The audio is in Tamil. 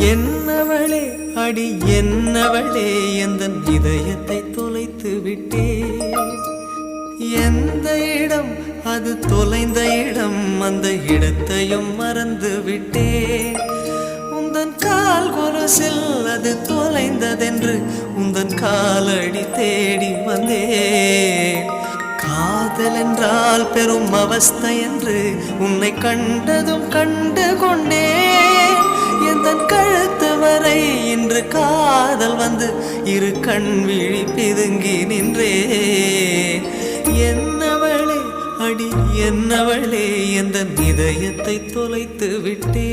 என்னவளே அடி என்னவளே எந்தன் இதயத்தை தொலைத்து விட்டே. எந்த இடம் அது தொலைந்த இடம், அந்த இடத்தையும் மறந்து விட்டே. உந்தன் கால் கொலுசில் அது தொலைந்ததென்று உந்தன் காலடி தேடி வந்தேன். காதல் என்றால் பெரும் அவஸ்தை என்று உன்னை கண்டதும் கண்டு கொண்டேன். எந்தன் கழுத்து வரை இன்று காதல் வந்து இரு கண் விழி பிதுங்கி நின்றேன். என்னவளே அடி என்னவளே எந்தன் இதயத்தை தொலைத்து விட்டே.